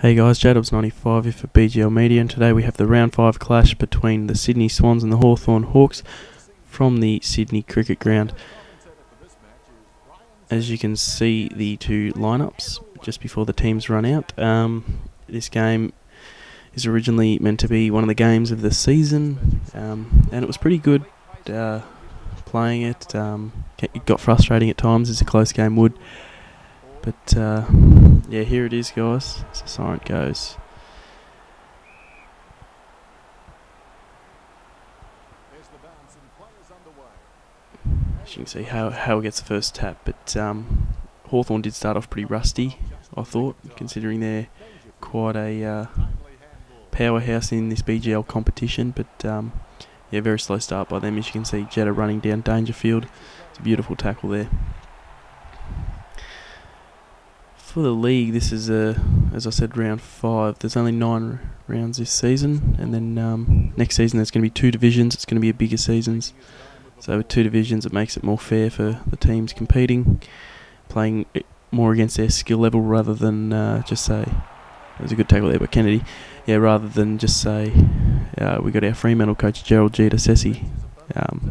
Hey guys, Jadobs95 here for BGL Media, and today we have the round 5 clash between the Sydney Swans and the Hawthorn Hawks from the Sydney Cricket Ground. As you can see, the two lineups just before the teams run out. This game is originally meant to be one of the games of the season, and it was pretty good playing it. It got frustrating at times, as a close game would. But yeah, here it is, guys. As the siren goes. As you can see, how gets the first tap. But Hawthorn did start off pretty rusty, I thought, considering they're quite a powerhouse in this BGL competition. But yeah, very slow start by them. As you can see, Jetta running down Dangerfield. It's a beautiful tackle there. For the league, this is, as I said, round 5. There's only 9 rounds this season, and then next season there's going to be 2 divisions. It's going to be a bigger seasons. So with 2 divisions, it makes it more fair for the teams competing, playing more against their skill level rather than just say, there's a good tackle there by Kennedy, yeah, rather than just say, we got our Fremantle coach Gerald G. Sessi.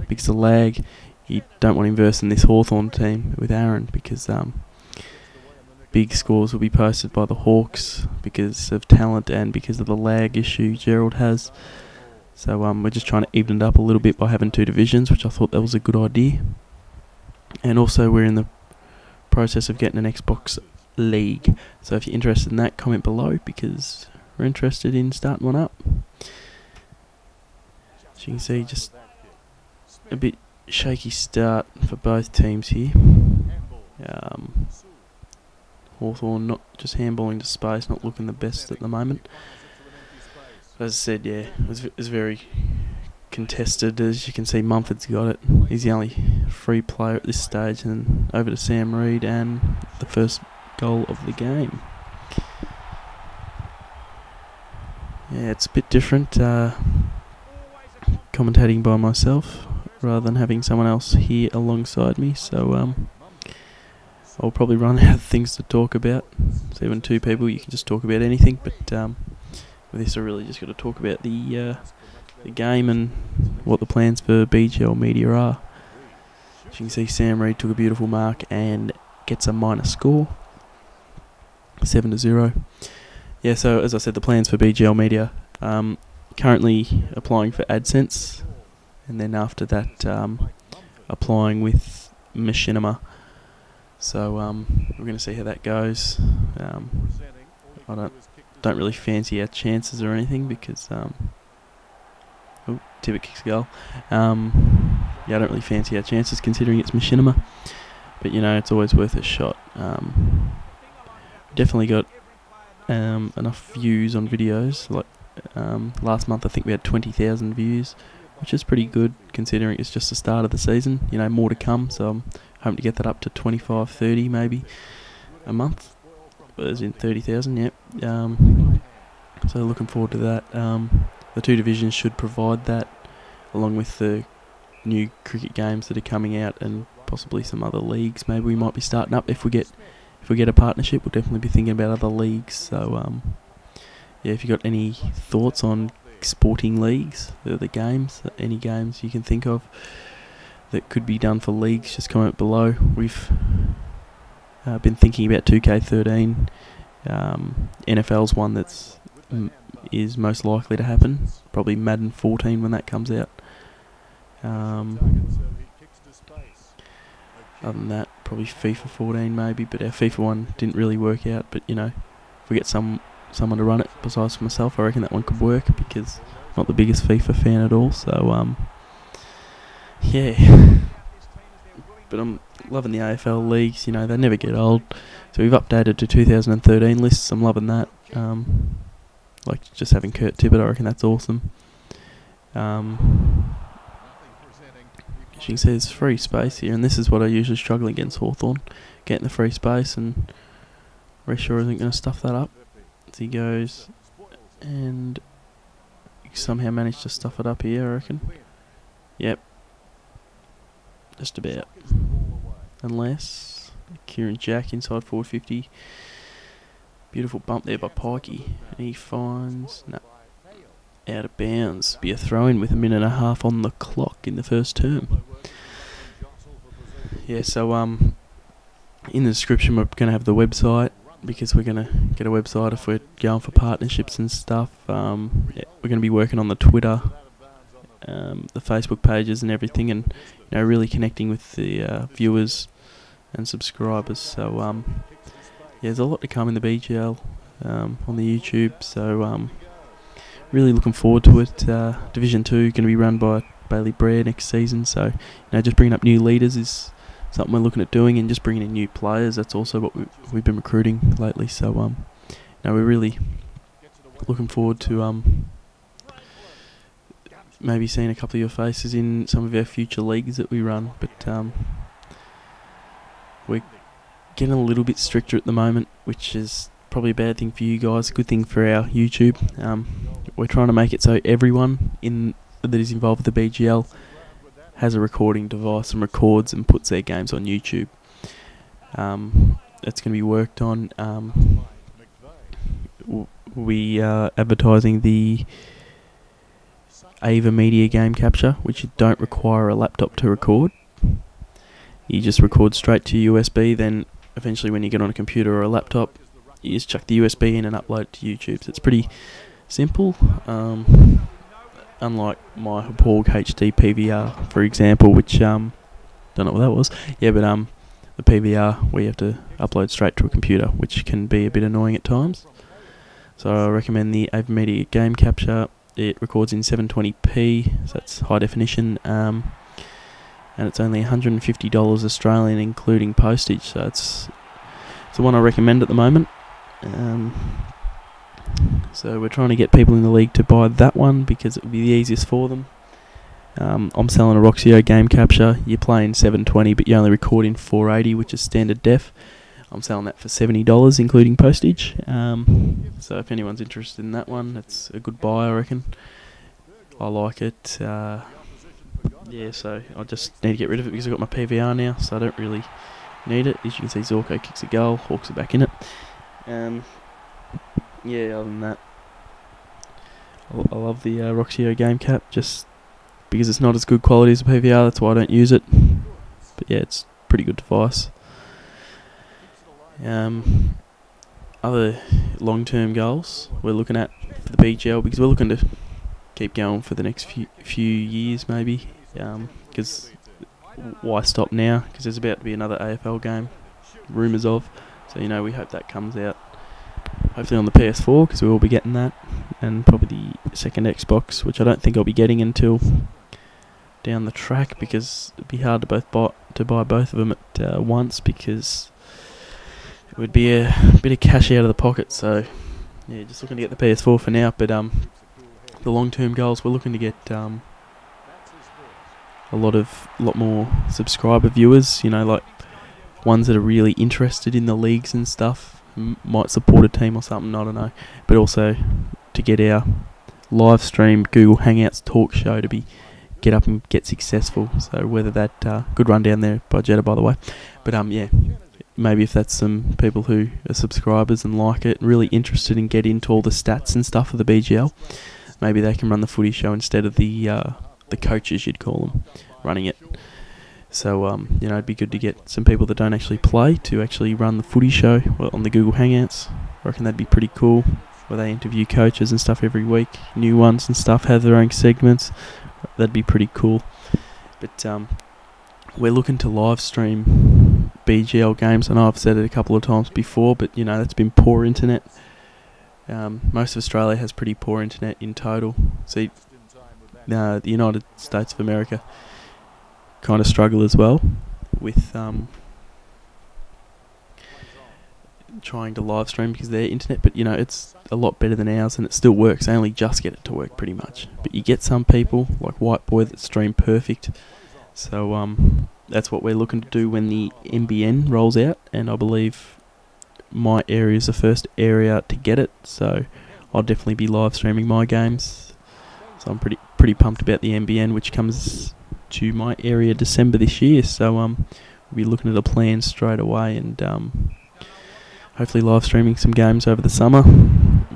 Because the lag, you don't want him versing this Hawthorn team with Aaron, because big scores will be posted by the Hawks because of talent and because of the lag issue Gerald has. So we're just trying to even it up a little bit by having 2 divisions, which I thought that was a good idea. And also we're in the process of getting an Xbox League. So if you're interested in that, comment below, because we're interested in starting one up. As you can see, just a bit shaky start for both teams here. Hawthorn not just handballing to space, not looking the best at the moment. As I said, yeah, it was very contested. As you can see, Mumford's got it. He's the only free player at this stage, and over to Sam Reid and the first goal of the game. Yeah, it's a bit different commentating by myself rather than having someone else here alongside me, so I'll probably run out of things to talk about. So when 2 people, you can just talk about anything. But with this, I really just got to talk about the game and what the plans for BGL Media are. As you can see, Sam Reid took a beautiful mark and gets a minor score, 7-0. Yeah. So as I said, the plans for BGL Media, currently applying for AdSense, and then after that, applying with Machinima. So we're going to see how that goes. I don't really fancy our chances or anything, because oh, Tibbet kicks a goal. Yeah, I don't really fancy our chances considering it's Machinima, but you know, it's always worth a shot. Definitely got enough views on videos. Like last month, I think we had 20,000 views, which is pretty good considering it's just the start of the season. You know, more to come. So I'm hoping to get that up to 25, 30 maybe a month, as in 30,000. Yep. So looking forward to that. The 2 divisions should provide that, along with the new cricket games that are coming out, and possibly some other leagues. Maybe we might be starting up if we get a partnership. We'll definitely be thinking about other leagues. So yeah, if you got any thoughts on sporting leagues, the games, any games you can think of that could be done for leagues, just comment below. We've been thinking about 2K13. NFL's one that's is most likely to happen. Probably Madden 14 when that comes out. Other than that, probably FIFA 14 maybe, but our FIFA one didn't really work out. But you know, if we get someone to run it besides myself, I reckon that one could work, because I'm not the biggest FIFA fan at all. So yeah, but I'm loving the AFL leagues. You know, they never get old. So we've updated to 2013 lists. I'm loving that. Like just having Kurt Tibbet, I reckon that's awesome. As you can see, there's free space here, and this is what I usually struggle against Hawthorn, getting the free space, and Reshaw isn't going to stuff that up. As he goes, and somehow managed to stuff it up here, I reckon. Yep. Just about. Unless Kieran Jack inside 450 Beautiful bump there by Pikey. And he finds... No. Out of bounds. Be a throw-in with 1.5 minutes on the clock in the first term. Yeah, so in the description we're going to have the website, because we're going to get a website if we're going for partnerships and stuff. Yeah, we're going to be working on the Twitter, the Facebook pages and everything, and really connecting with the viewers and subscribers. So yeah, there's a lot to come in the BGL on the YouTube. So really looking forward to it. Division 2 going to be run by Bailey Breyer next season. So just bringing up new leaders is something we're looking at doing, and just bringing in new players. That's also what we've been recruiting lately. So we're really looking forward to maybe seeing a couple of your faces in some of our future leagues that we run. But we're getting a little bit stricter at the moment, which is probably a bad thing for you guys, a good thing for our YouTube. We're trying to make it so everyone that is involved with the BGL has a recording device and records and puts their games on YouTube. That's going to be worked on. We are advertising the Ava Media game capture, which you don't require a laptop to record. You just record straight to USB, then eventually when you get on a computer or a laptop, you just chuck the USB in and upload it to YouTube. So it's pretty simple. Unlike my Hawthorn HD PVR, for example, which don't know what that was. Yeah, but the PVR where you have to upload straight to a computer, which can be a bit annoying at times. So I recommend the Ava Media game capture. It records in 720p, so that's high definition, and it's only $150 Australian, including postage. So it's the one I recommend at the moment. So we're trying to get people in the league to buy that one because it will be the easiest for them. I'm selling a Roxio game capture. You're playing 720, but you only record in 480, which is standard def. I'm selling that for $70, including postage. So if anyone's interested in that one, it's a good buy, I reckon. I like it. Yeah, so I just need to get rid of it because I've got my PVR now, so I don't really need it. As you can see, Zorko kicks a goal, Hawks are back in it. Yeah, other than that, I love the Roxio game cap, just because it's not as good quality as a PVR, that's why I don't use it. But yeah, it's a pretty good device. Other long-term goals we're looking at for the BGL, because we're looking to keep going for the next few years maybe, because why stop now, because there's about to be another AFL game, rumours of, so we hope that comes out hopefully on the PS4, because we will be getting that, and probably the second Xbox, which I don't think I'll be getting until down the track, because it'd be hard to buy both of them at once, because it would be a bit of cash out of the pocket. So yeah, just looking to get the PS4 for now. But the long-term goals, we're looking to get a lot more subscriber viewers, like ones that are really interested in the leagues and stuff, might support a team or something, I don't know, but also to get our live stream Google Hangouts talk show to get up and get successful. So whether that good run down there by Jetta, by the way, but yeah, maybe if that's some people who are subscribers and like it, really interested in get into all the stats and stuff of the BGL, maybe they can run the footy show instead of the coaches, you'd call them, running it. So it'd be good to get some people that don't actually play to actually run the footy show on the Google Hangouts. I reckon that'd be pretty cool, where they interview coaches and stuff every week, new ones and stuff, have their own segments. That'd be pretty cool. But we're looking to live stream BGL games. I know I've said it a couple of times before, but that's been poor internet. Most of Australia has pretty poor internet in total. See, the United States of America kind of struggle as well with trying to live stream because of their internet, but it's a lot better than ours, and it still works. They only just get it to work pretty much, but you get some people like White Boy that stream perfect. So that's what we're looking to do when the NBN rolls out, and I believe my area is the first area to get it, so I'll definitely be live streaming my games. So I'm pretty pumped about the NBN, which comes to my area December this year. So we'll be looking at a plan straight away, and hopefully live streaming some games over the summer.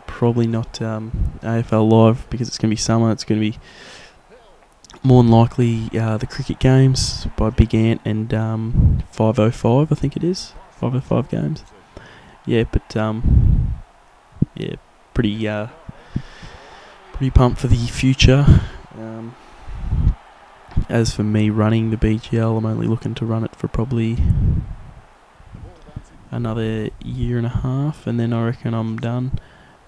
Probably not AFL live because it's going to be summer. It's going to be more than likely the cricket games by Big Ant and 505, I think it is. 505 games. Yeah, but yeah, pretty pumped for the future. As for me running the BGL, I'm only looking to run it for probably another year and a half, and then I reckon I'm done.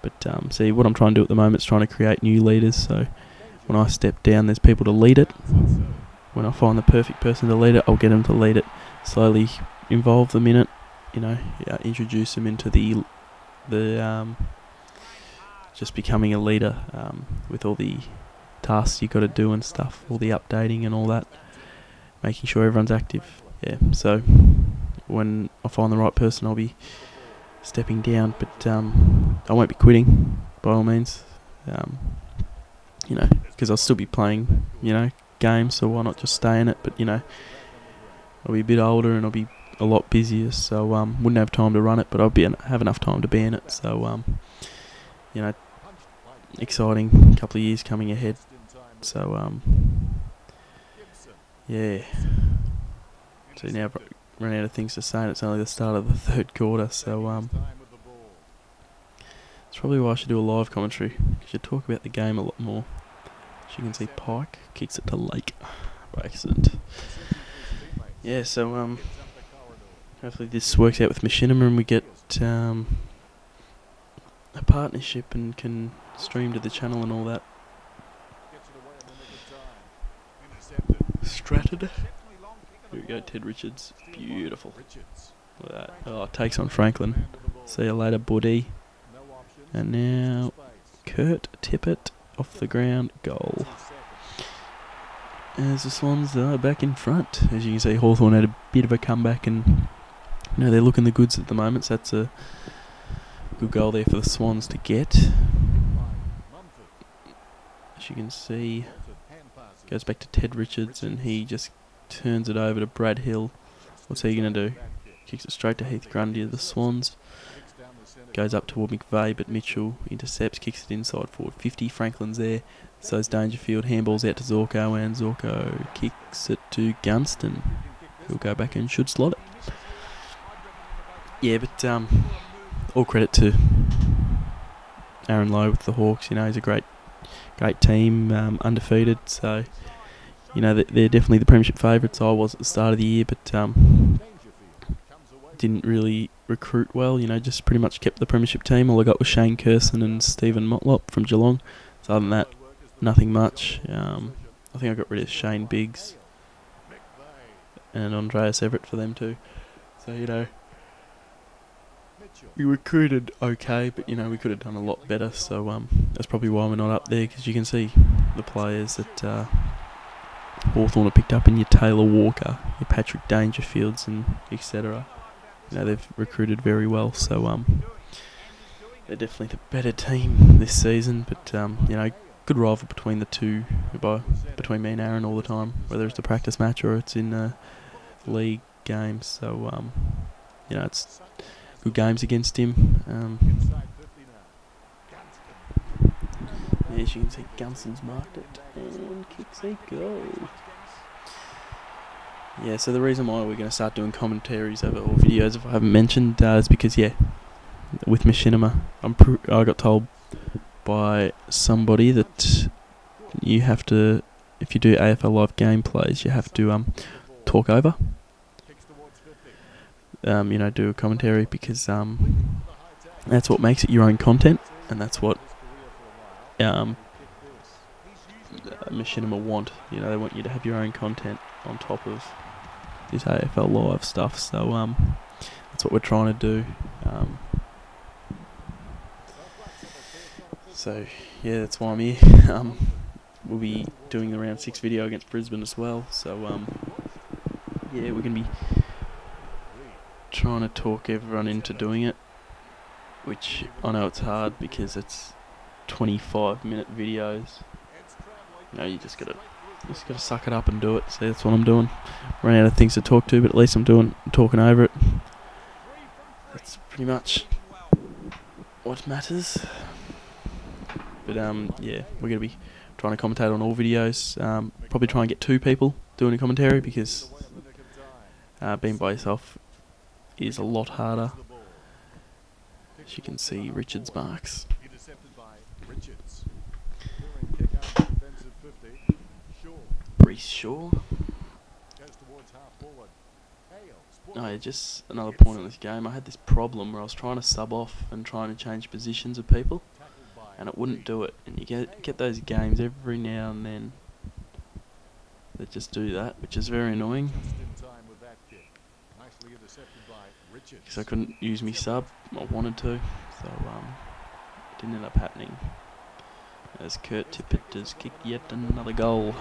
But see, what I'm trying to do at the moment is trying to create new leaders, so when I step down there's people to lead it. When I find the perfect person to lead it, I'll get them to lead it. Slowly involve them in it, you know, introduce them into the just becoming a leader, with all the tasks you got to do and stuff, all the updating and all that, making sure everyone's active. Yeah, so when I find the right person, I'll be stepping down, but I won't be quitting by all means. You know, because I'll still be playing, you know, games, so why not just stay in it? But you know, I'll be a bit older and I'll be a lot busier, so wouldn't have time to run it, but I'll have enough time to be in it. So you know, exciting couple of years coming ahead. So yeah. So now I've run out of things to say, and it's only the start of the third quarter. So it's probably why I should do a live commentary. I should talk about the game a lot more. As you can see, Pike kicks it to Lake by accident. Yeah, so hopefully this works out with Machinima and we get a partnership and can stream to the channel and all that. Stratted. Here we go, Ted Richards. Beautiful. Look at that. Oh, takes on Franklin. See you later, buddy. And now Kurt Tippett off the ground, goal. As the Swans are back in front. As you can see, Hawthorn had a bit of a comeback, and you know, they're looking the goods at the moment, so that's a good goal there for the Swans to get. As you can see, goes back to Ted Richards and he just turns it over to Brad Hill. What's he going to do? Kicks it straight to Heath Grundy of the Swans. Goes up toward McVeigh, but Mitchell intercepts, kicks it inside forward 50. Franklin's there, so is Dangerfield. Handball's out to Zorko, and Zorko kicks it to Gunston. He'll go back and should slot it. Yeah, but all credit to Aaron Lowe with the Hawks. You know, he's a great team, undefeated. So, you know, they're definitely the premiership favourites. I was at the start of the year, but didn't really recruit well. You know, just pretty much kept the premiership team. All I got was Shane Curson and Stephen Motlop from Geelong. So other than that, nothing much. I think I got rid of Shane Biggs and Andreas Everett for them too. So, you know, we recruited okay, but you know, we could have done a lot better. So that's probably why we're not up there, because you can see the players that Hawthorn have picked up in your Taylor Walker, your Patrick Dangerfields, and etc. You know, they've recruited very well. So they're definitely the better team this season. But you know, good rival between the two, between me and Aaron all the time, whether it's the practice match or it's in the league games. So you know, it's good games against him. As you can see, Gunston's marked it and kicks a goal. Yeah, so the reason why we're going to start doing commentaries over all videos, if I haven't mentioned, is because, yeah, with Machinima, I got told by somebody that you have to, if you do AFL Live gameplays, you have to talk over. You know, do a commentary, because that's what makes it your own content, and that's what Machinima want. You know, they want you to have your own content on top of this AFL Live stuff. So that's what we're trying to do. So yeah, that's why I'm here. We'll be doing the round 6 video against Brisbane as well. So yeah, we're gonna be trying to talk everyone into doing it, which I know it's hard because it's 25-minute videos. You know, you just gotta suck it up and do it. So that's what I'm doing. Ran out of things to talk to, but at least I'm talking over it. that's pretty much what matters. But yeah, we're going to be trying to commentate on all videos. Probably try and get 2 people doing a commentary, because being by yourself is a lot harder. As you can see, Richard's marks. Brees Shaw. No, just another point on this game. I had this problem where I was trying to sub off and trying to change positions of people, and it wouldn't do it. And you get those games every now and then that just do that, which is very annoying. Because I couldn't use me sub. I wanted to, so it didn't end up happening. As Kurt Tippett has kicked yet another goal.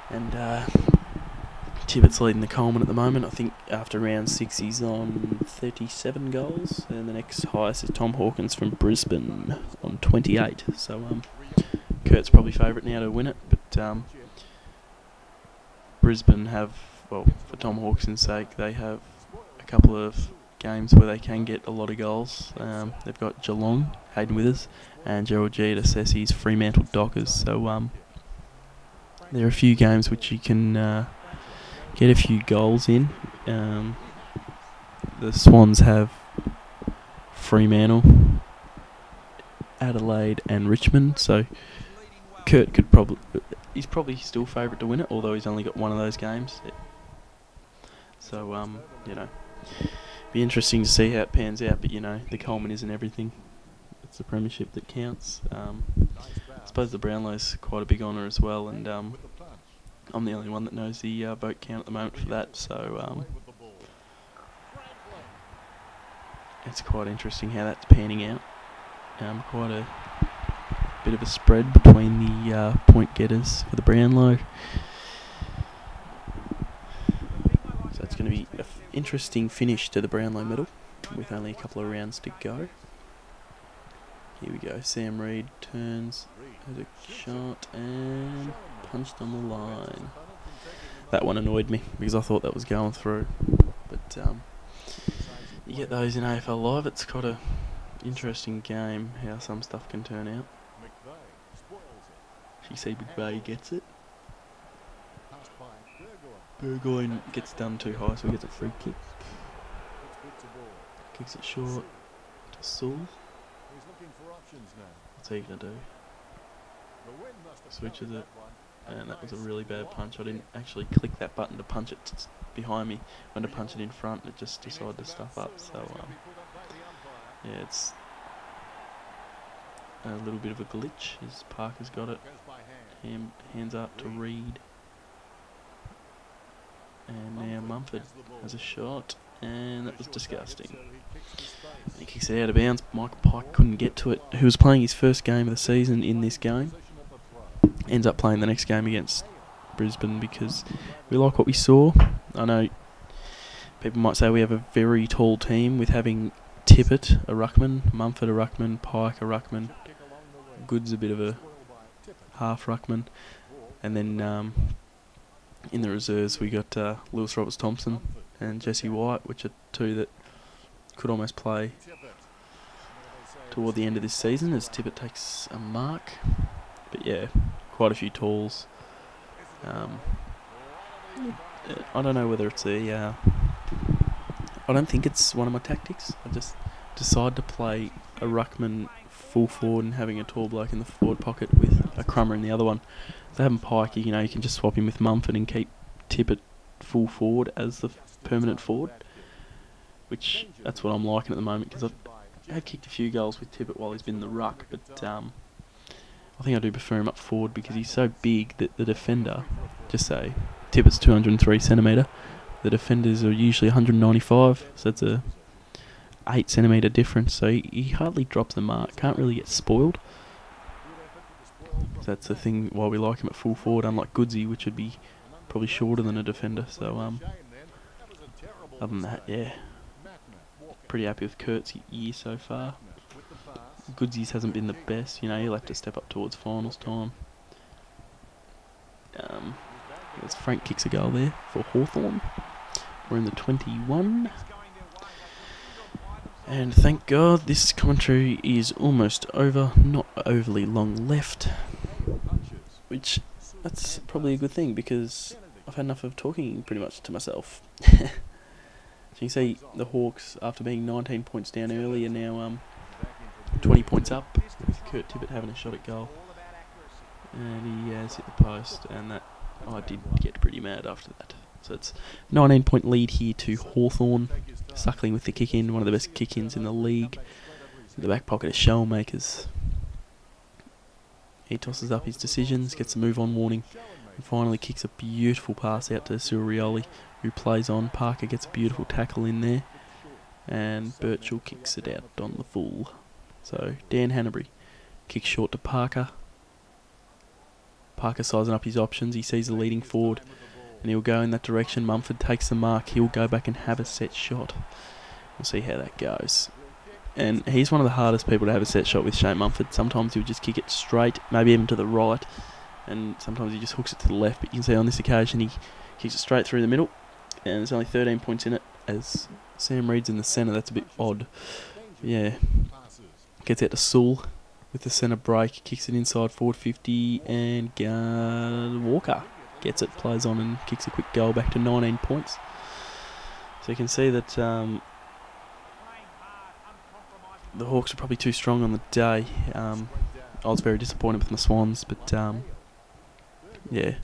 And Tippett's leading the Coleman at the moment. I think after round 6 he's on 37 goals, and the next highest is Tom Hawkins from Brisbane on 28. So Kurt's probably favourite now to win it, but Brisbane have, well, for Tom Hawkins' sake, they have a couple of games where they can get a lot of goals. They've got Geelong, Hayden Withers, and Gerald G at Assessi's Fremantle Dockers. So there are a few games which you can get a few goals in. The Swans have Fremantle, Adelaide and Richmond, so Kurt could he's probably still favourite to win it, although he's only got one of those games. So you know, be interesting to see how it pans out, but you know, the Coleman isn't everything. It's the premiership that counts. I suppose the Brownlow's quite a big honour as well, and I'm the only one that knows the vote count at the moment for that, so it's quite interesting how that's panning out. Quite a bit of a spread between the point getters for the Brownlow. So it's going to be an interesting finish to the Brownlow medal, with only a couple of rounds to go. Here we go, Sam Reid turns, has a shot and punched on the line. That one annoyed me because I thought that was going through, but you get those in AFL Live. It's quite a interesting game how some stuff can turn out. You see McVeigh gets it. Burgoyne gets done too high, so he gets a free kick. Kicks it short to Sewell. What's he going to do? Switches it. And that was a really bad punch. I didn't actually click that button to punch it behind me. When to punch it in front, it just decided to stuff up. So, yeah, it's a little bit of a glitch. As Parker's got it. Hands up to Reid. And now Mumford has a shot. And that was disgusting. He kicks it out of bounds. Michael Pike couldn't get to it. He was playing his first game of the season in this game. Ends up playing the next game against Brisbane because we like what we saw. I know people might say we have a very tall team with having Tippett, a ruckman, Mumford, a ruckman, Pike, a ruckman, Good's a bit of a half ruckman, and then in the reserves we got Lewis Roberts-Thompson and Jesse White, which are two that could almost play toward the end of this season as Tippett takes a mark. But yeah, quite a few talls. I don't know whether it's a... I don't think it's one of my tactics. I just decide to play a ruckman full forward and having a tall bloke in the forward pocket with a crummer in the other one. So having Pike, you know, you can just swap him with Mumford and keep Tippett full forward as the permanent forward. Which, that's what I'm liking at the moment, because I've had kicked a few goals with Tippett while he's been in the ruck, but I think I do prefer him up forward because he's so big that the defender, just say Tippett's 203 centimetre, the defenders are usually 195, so that's a 8 centimetre difference, so he hardly drops the mark, can't really get spoiled. So that's the thing why we like him at full forward, unlike Goodsy, which would be probably shorter than a defender. So other than that, yeah, pretty happy with Kurt's year so far. Goodsy's hasn't been the best, you know, he'll have to step up towards finals time. As Frank kicks a goal there for Hawthorn. We're in the 21. And thank God this commentary is almost over, not overly long left, which that's probably a good thing because I've had enough of talking pretty much to myself. So you can see the Hawks, after being 19 points down early, are now 20 points up, with Kurt Tippett having a shot at goal. And he has hit the post, and that I did get pretty mad after that. So it's 19-point lead here to Hawthorn, Suckling with the kick-in, one of the best kick-ins in the league. In the back pocket of Shellmakers. He tosses up his decisions, gets a move-on warning, and finally kicks a beautiful pass out to Surioli, who plays on. Parker gets a beautiful tackle in there, and Birchall kicks it out on the full. So Dan Hanbury kicks short to Parker. Parker sizing up his options. He sees the leading forward, and he'll go in that direction. Mumford takes the mark. He'll go back and have a set shot. We'll see how that goes. And he's one of the hardest people to have a set shot with, Shane Mumford. Sometimes he'll just kick it straight, maybe even to the right, and sometimes he just hooks it to the left. But you can see on this occasion he kicks it straight through the middle, and there's only 13 points in it, as Sam Reed's in the centre. That's a bit odd. Yeah. Gets out to Sewell with the centre break, kicks it inside forward 50, and Walker gets it, plays on and kicks a quick goal back to 19 points. So you can see that the Hawks are probably too strong on the day. I was very disappointed with my Swans, but yeah,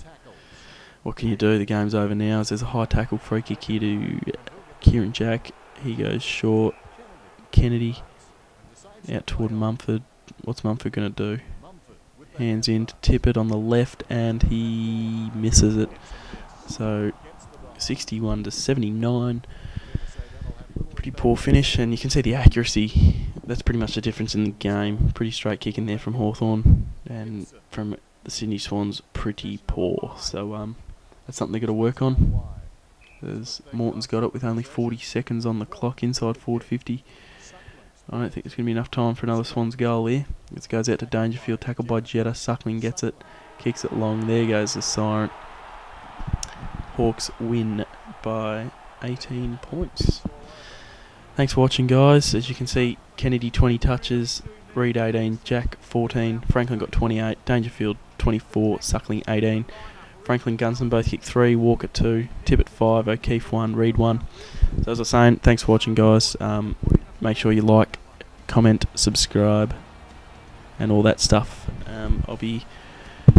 what can you do? The game's over now. As there's a high tackle free kick here to Kieran Jack. He goes short. Kennedy out toward Mumford. What's Mumford going to do? Hands in to Tippett on the left, and he misses it. So 61 to 79. Pretty poor finish, and you can see the accuracy. That's pretty much the difference in the game. Pretty straight kick in there from Hawthorn, and from the Sydney Swans, pretty poor. So that's something they've got to work on. As Morton's got it with only 40 seconds on the clock inside forward 50. I don't think there's going to be enough time for another Swans goal here. It goes out to Dangerfield, tackled by Jetta. Suckling gets it, kicks it long. There goes the siren. Hawks win by 18 points. Thanks for watching, guys. As you can see, Kennedy 20 touches, Reed 18, Jack 14, Franklin got 28, Dangerfield 24, Suckling 18. Franklin, Gunston both kicked 3, Walker 2, Tippett 5, O'Keefe 1, Reed 1. So as I was saying, thanks for watching, guys. Make sure you like, comment, subscribe, and all that stuff. I'll be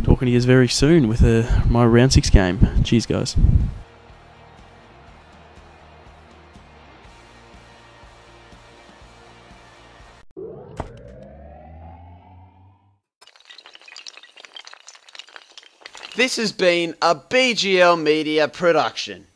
talking to you very soon with my round 6 game. Cheers, guys. This has been a BGL Media production.